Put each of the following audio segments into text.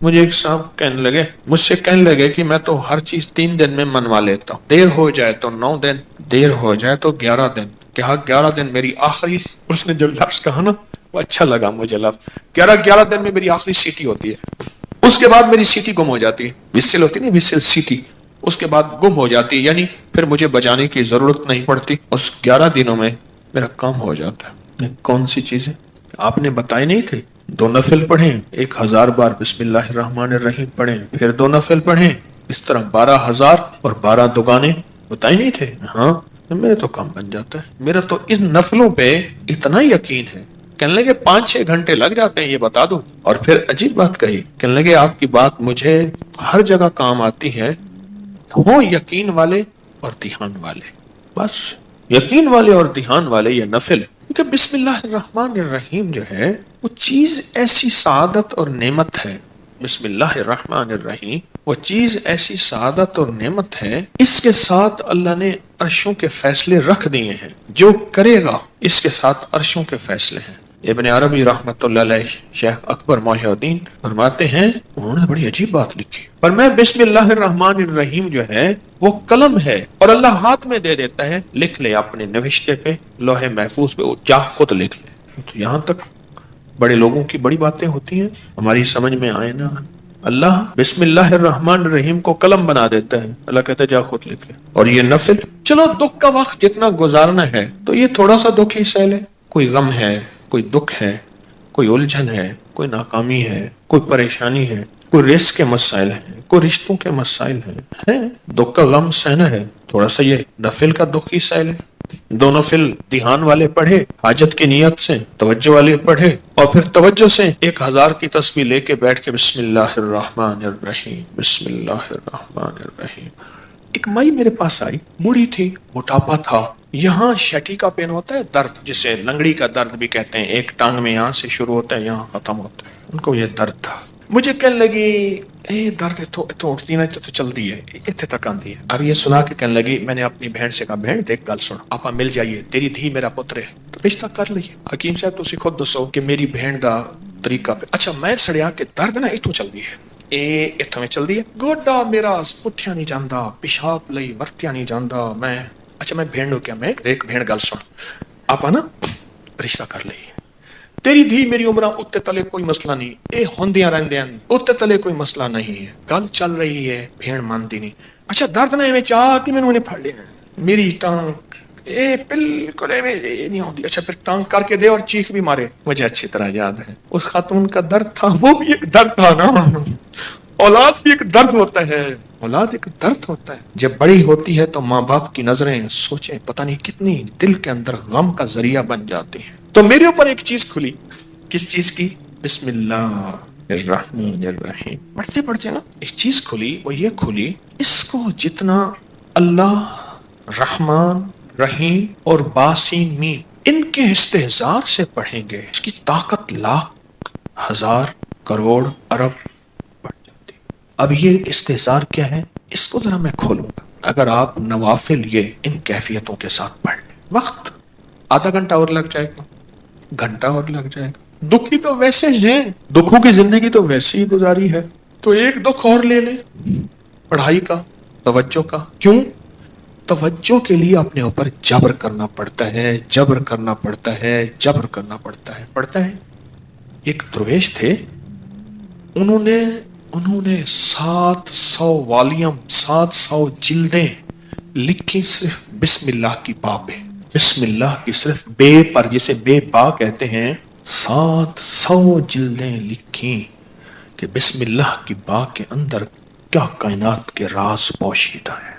مجھے ایک صاحب مجھ سے کہنے لگے کہ میں تو ہر چیز 3 دن میں منوا لیتا ہوں، دیر ہو جائے تو 9 دن، دیر ہو جائے تو 11 دن۔ کہا 11 دن میری آخری، اس نے جو لفظ کہا نا وہ اچھا لگا مجھے لفظ، 11 دن میں میری آخری سیٹی ہوتی ہے، اس کے بعد میری سیٹی گم ہو جاتی ہے، وسل ہوتی نہیں، وسل سیٹی، اس کے بعد گم ہو جاتی ہے، یعنی پھر مجھے بجانے کی ضرورت نہیں پڑتی، اس 11 دنوں میں میرا کام ہو جاتا ہے۔ کون سی چیزیں آپ نے بتائی نہیں تھی؟ 2 نفل پڑھیں، 1000 بار بسم اللہ الرحمن الرحیم پڑھیں، پھر 2 نفل پڑھیں، اس طرح 12,000 اور 12 دگانے بتائی نہیں تھے؟ ہاں، میرے تو کام بن جاتا ہے، میرا تو ان نفلوں پہ اتنا یقین ہے۔ کہنے لگے 5-6 گھنٹے لگ جاتے ہیں، یہ بتا دو۔ اور پھر عجیب بات کہی، کہنے لگے آپ کی بات مجھے ہر جگہ کام آتی ہے، ہو یقین والے اور دھیان والے، بس یقین والے اور دھیان والے یہ نفل۔ کیونکہ بسم اللہ الرحمن الرحیم جو ہے وہ چیز ایسی سعادت اور نعمت ہے، بسم اللہ الرحمن الرحیم وہ چیز ایسی سعادت اور نعمت ہے، اس کے ساتھ اللہ نے عرشوں کے فیصلے رکھ دیے ہیں، جو کرے گا اس کے ساتھ عرشوں کے فیصلے ہیں۔ ابن عربی رحمۃ اللہ علیہ، شیخ اکبر محی الدین فرماتے ہیں، انہوں نے بڑی عجیب بات لکھی، پر میں بسم اللہ الرحمن الرحیم جو ہے وہ قلم ہے اور اللہ ہاتھ میں دے دیتا ہے، لکھ لے اپنے نوشتے پہ، لوح محفوظ پہ، جا خود لکھ لے۔ تو یہاں تک بڑے لوگوں کی بڑی باتیں ہوتی ہیں، ہماری سمجھ میں آئے نا، اللہ بسم اللہ الرحمن الرحیم کو قلم بنا دیتا ہے، اللہ کہتا ہے جا خود لکھ لے۔ اور یہ نفل، چلو دکھ کا وقت جتنا گزارنا ہے تو یہ تھوڑا سا دکھ ہی سہ لے، کوئی غم ہے، کوئی دکھ ہے، کوئی الجھن ہے، کوئی ناکامی ہے، کوئی پریشانی ہے، کوئی رزق کے مسائل ہیں، کوئی رشتوں کے مسائل ہیں، دکھ کا غم سہنا ہے، تھوڑا سا یہ نفل کا دکھ ہی سہ لے۔ 2 نفل دھیان والے پڑھے، حاجت کی نیت سے توجہ والے پڑھے، اور پھر توجہ سے 1000 کی تسبیح لے کے بیٹھ کے بسم اللہ الرحمن الرحیم، بسم اللہ الرحمن الرحیم۔ ایک مائی میرے پاس آئی، بوڑھی تھی، موٹاپا تھا، یہاں شٹی کا پین ہوتا ہے درد، جسے لنگڑی کا درد بھی کہتے ہیں، ایک ٹانگ میں یہاں سے شروع ہوتا ہے یہاں ختم ہوتا ہے، ان کو یہ درد تھا۔ مجھے کہنے لگی اے درد اتو اٹھتی نا تو چل دی ہے، اتنے تک آندی ہے۔ اب یہ سنا کے کہنے لگی، میں نے اپنی بہن سے کہا، بہن دیکھ گل سن، آپا مل جائیے، تیری دھی میرا پتر ہے، رشتہ کر لئیے۔ حکیم صاحب تسی خود دسو کہ میری بہن دا طریقہ پہ، اچھا میں سڑیا کہ درد نا اتو چل دی ہے، اتوں میں چل دی ہے، گوڈا میرا پٹھیا نہیں جاندا، پیشاب لئی ورتیا نہیں جاندا، میں اچھا میں بہن نو کیا، میں دیکھ بہن گل سن، آپا نا رشتہ کر لئیے، تیری دھی میری عمرہ اتنے تلے کوئی مسئلہ نہیں، اے ہوندیاں رہندیاں اتنے تلے کوئی مسئلہ نہیں ہے، گل چل رہی ہے، بہن مانتی نہیں۔ اچھا درد نہ میں چاہ کہ میں نے پھڑ لیا میری ٹانگ، اے بالکل نہیں ہوتی، اچھا پھر ٹانگ کر کے دے اور چیخ بھی مارے۔ مجھے اچھی طرح یاد ہے اس خاتون کا درد تھا، وہ بھی ایک درد تھا نا، اولاد بھی ایک درد ہوتا ہے، اولاد ایک درد ہوتا ہے، جب بڑی ہوتی ہے تو ماں باپ کی نظریں سوچیں پتہ نہیں کتنی دل کے اندر غم کا ذریعہ بن جاتی ہیں۔ تو میرے اوپر ایک چیز کھلی، کس چیز کی؟ بسم اللہ الرحمن الرحیم پڑھتے پڑھتے نا ایک چیز کھلی، وہ یہ کھلی، اس کو جتنا اللہ رحمان رحیم اور باسین مین ان کے استحضار سے پڑھیں گے، اس کی طاقت لاکھ ہزار کروڑ ارب بڑھ جاتی۔ اب یہ استحضار کیا ہے، اس کو ذرا میں کھولوں گا۔ اگر آپ نوافل یہ ان کیفیتوں کے ساتھ پڑھ لیں، وقت آدھا گھنٹہ اور لگ جائے گا، گھنٹہ اور لگ جائے گا، دکھی تو ویسے ہیں، دکھوں کی زندگی تو ویسے ہی گزاری ہے، تو ایک دکھ اور لے لیں پڑھائی کا، توجہ کا۔ کیوں؟ توجہ کے لیے اپنے اوپر جبر کرنا پڑتا ہے، جبر کرنا پڑتا ہے، جبر کرنا پڑتا ہے، پڑتا ہے۔ ایک درویش تھے، انہوں نے 700 والیوم، 700 جلدیں لکھی صرف بسم اللہ کی با پہ، بسم اللہ کی صرف بے پر، جسے بے با کہتے ہیں، 700 جلدیں لکھی کہ بسم اللہ کی با کے اندر کیا کائنات کے راز پوشیدہ ہے۔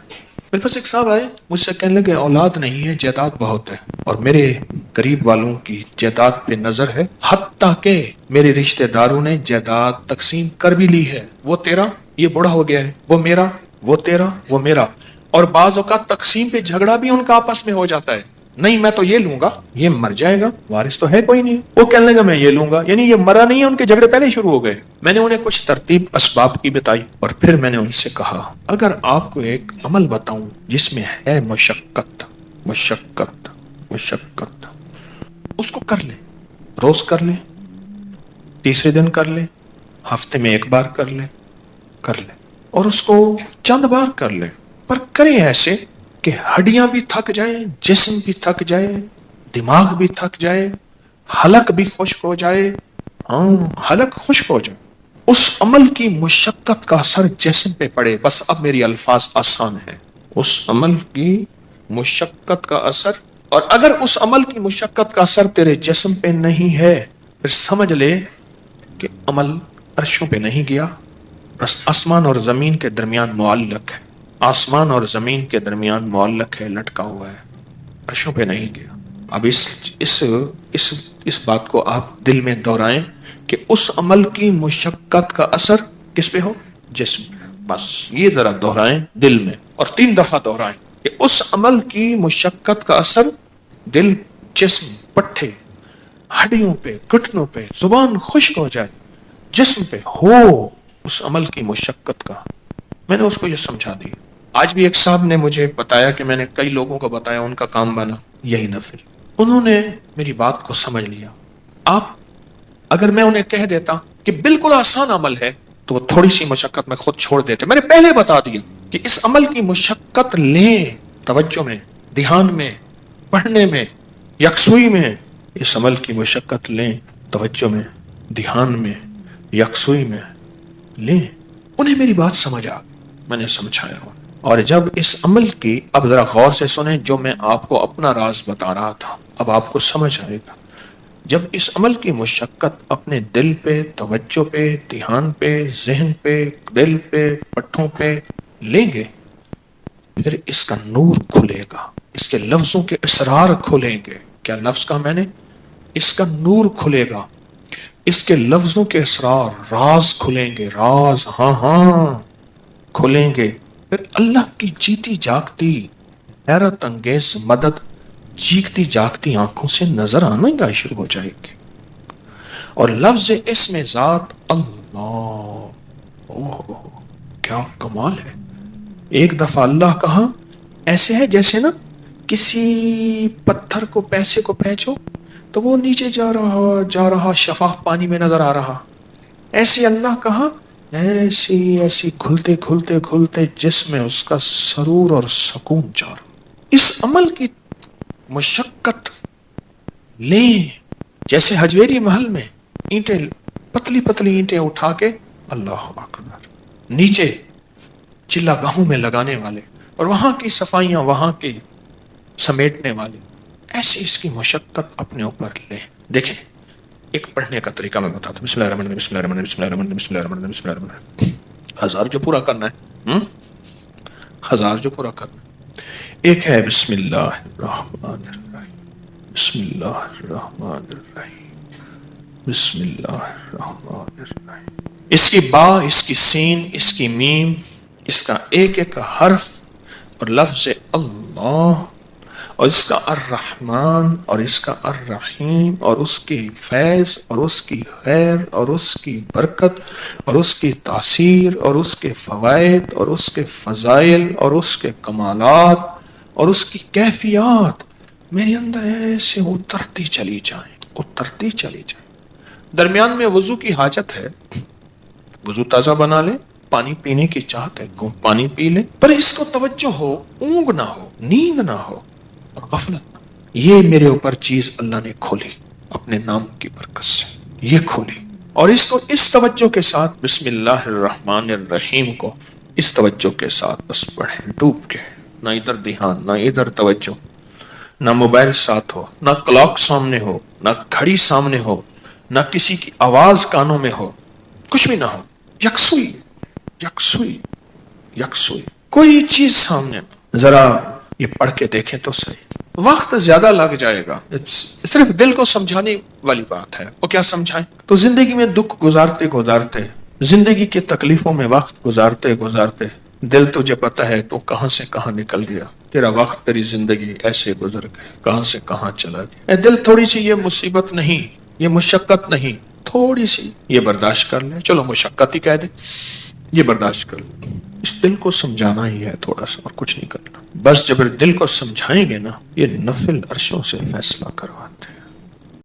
میرے پاس ایک صاحب آئے، مجھ سے کہنے لگے اولاد نہیں ہے، جائیداد بہت ہے، اور میرے قریب والوں کی جائیداد پہ نظر ہے، حتیٰ کہ میرے رشتہ داروں نے جائیداد تقسیم کر بھی لی ہے، وہ تیرا، یہ بڑا ہو گیا ہے، وہ میرا، وہ تیرا، وہ میرا، اور بعض اوقات تقسیم پہ جھگڑا بھی ان کا آپس میں ہو جاتا ہے، نہیں میں تو یہ لوں گا، یہ مر جائے گا، وارث تو ہے کوئی نہیں، وہ کہنے لگا میں یہ لوں گا، یعنی یہ مرا نہیں ہے، ان کے جھگڑے پہلے شروع ہو گئے۔ میں نے انہیں کچھ ترتیب اسباب کی بتائی، اور پھر میں نے ان سے کہا اگر آپ کو ایک عمل بتاؤں جس میں ہے مشقت، مشقت، مشقت، اس کو کر لیں، روز کر لیں، تیسرے دن کر لیں، ہفتے میں 1 بار کر لے اور اس کو چند بار کر لے، پر کریں ایسے کہ ہڈیاں بھی تھک جائیں، جسم بھی تھک جائے، دماغ بھی تھک جائے، حلق بھی خشک ہو جائے. ہاں، حلق خشک ہو جائے، اس عمل کی مشقت کا اثر جسم پہ پڑے. بس اب میری الفاظ آسان ہیں. اس عمل کی مشقت کا اثر، اور اگر اس عمل کی مشقت کا اثر تیرے جسم پہ نہیں ہے پھر سمجھ لے کہ عمل عرشوں پہ نہیں گیا، بس آسمان اور زمین کے درمیان معلق ہے. آسمان اور زمین کے درمیان معلق ہے، لٹکا ہوا ہے، عرشوں پہ نہیں گیا. اب اس بات کو آپ دل میں دہرائیں کہ اس عمل کی مشقت کا اثر کس پہ ہو؟ جسم پہ. بس یہ ذرا دہرائیں دل میں، اور 3 دفعہ دہرائیں کہ اس عمل کی مشقت کا اثر دل، جسم، پٹھے، ہڈیوں پہ، گھٹنوں پہ، زبان خشک ہو جائے، جسم پہ ہو اس عمل کی مشقت کا. میں نے اس کو یہ سمجھا دی. آج بھی ایک صاحب نے مجھے بتایا کہ میں نے کئی لوگوں کو بتایا، ان کا کام بنا یہی نفل. انہوں نے میری بات کو سمجھ لیا. آپ اگر میں انہیں کہہ دیتا کہ بالکل آسان عمل ہے تو وہ تھوڑی سی مشقت میں خود چھوڑ دیتے. میں نے پہلے بتا دیا کہ اس عمل کی مشقت لیں، توجہ میں، دھیان میں، پڑھنے میں، یکسوئی میں. اس عمل کی مشقت لیں، توجہ میں، دھیان میں، یکسوئی میں لیں. انہیں میری بات سمجھ آ گئی، میں نے سمجھایا. اور جب اس عمل کی، اب ذرا غور سے سنیں جو میں آپ کو اپنا راز بتا رہا تھا، اب آپ کو سمجھ آئے گا. جب اس عمل کی مشقت اپنے دل پہ، توجہ پہ، دھیان پہ، ذہن پہ، دل پہ، پٹھوں پہ لیں گے، پھر اس کا نور کھلے گا، اس کے لفظوں کے اسرار کھلیں گے. کیا لفظ کہا میں نے؟ اس کا نور کھلے گا، اس کے لفظوں کے اسرار، راز کھلیں گے، راز، ہاں کھلیں گے. پھر اللہ کی جیتی جاگتی حیرت انگیز مدد چیختی جاگتی آنکھوں سے نظر آنا گا شروع ہو جائے گی. اور لفظ اسم ذات اللہ، کیا کمال ہے. ایک دفعہ اللہ کہا، ایسے ہے جیسے نا کسی پتھر کو، پیسے کو پھینچو تو وہ نیچے جا رہا شفاف پانی میں نظر آ رہا. ایسے اللہ کہا، ایسی کھلتے کھلتے کھلتے جسم میں اس کا سرور اور سکون جا رہا. اس عمل کی مشقت لیں، جیسے حجویری محل میں اینٹیں، پتلی پتلی اینٹیں اٹھا کے اللہ اکبر نیچے چلا گاہوں میں لگانے والے، اور وہاں کی صفائیاں وہاں کی سمیٹنے والے، ایسی اس کی مشقت اپنے اوپر لیں. دیکھیں ایک پڑھنے کا طریقہ میں بتاتا ہوں. بسم اللہ الرحمن الرحیم، بسم اللہ الرحمن الرحیم، بسم اللہ الرحمن الرحیم، بسم اللہ الرحمن الرحیم، بسم اللہ الرحمن الرحیم. 1000 جو پورا کرنا ہے، 1000 جو پورا کرنا ہے. ایک ہے بسم اللہ الرحمن الرحیم، بسم اللہ الرحمن الرحیم، بسم اللہ الرحمن الرحیم. اس کی با، اس کی سین، اس کی میم، اس کا ایک ایک حرف اور لفظ اللہ، اور اس کا الرحمن اور اس کا الرحیم، اور اس کی فیض اور اس کی خیر اور اس کی برکت اور اس کی تاثیر اور اس کے فوائد اور اس کے فضائل اور اس کے کمالات اور اس کی کیفیات میرے اندر ایسے اترتی چلی جائیں، اترتی چلی جائیں. درمیان میں وضو کی حاجت ہے، وضو تازہ بنا لیں، پانی پینے کی چاہت ہے پانی پی لیں، پر اس کو توجہ ہو، اونگ نہ ہو، نیند نہ ہو اور غفلت نہ. یہ میرے اوپر چیز اللہ نے کھولی اپنے نام کی برکت سے، یہ کھولی. اور اس کو اس توجہ کے ساتھ بسم اللہ الرحمن الرحیم کو اس توجہ کے ساتھ بس پڑھیں ڈوب کے، نہ ادھر دھیان، نہ ادھر توجہ، نہ موبائل ساتھ ہو، نہ کلاک سامنے ہو، نہ گھڑی سامنے ہو، نہ کسی کی آواز کانوں میں ہو، کچھ بھی نہ ہو. یکسوئی یکسوئی یکسوئی، کوئی چیز سامنے نہ. ذرا یہ پڑھ کے دیکھیں تو صحیح. وقت زیادہ لگ جائے گا، صرف دل کو سمجھانے والی بات ہے. وہ کیا سمجھائیں؟ تو زندگی میں دکھ گزارتے گزارتے، زندگی کی تکلیفوں میں وقت گزارتے گزارتے دل تجھے پتہ ہے تو کہاں سے کہاں نکل گیا. تیرا وقت، تیری زندگی ایسے گزر گئے، کہاں سے کہاں چلا گیا. اے دل، تھوڑی سی یہ مصیبت نہیں، یہ مشقت نہیں، تھوڑی سی یہ برداشت کر لے. چلو مشقت ہی کہہ دے، یہ برداشت کر لے. اس دل کو سمجھانا ہی ہے تھوڑا سا، اور کچھ نہیں کرنا. بس جب دل کو سمجھائیں گے نا، یہ نفل عرشوں سے فیصلہ کرواتے ہیں.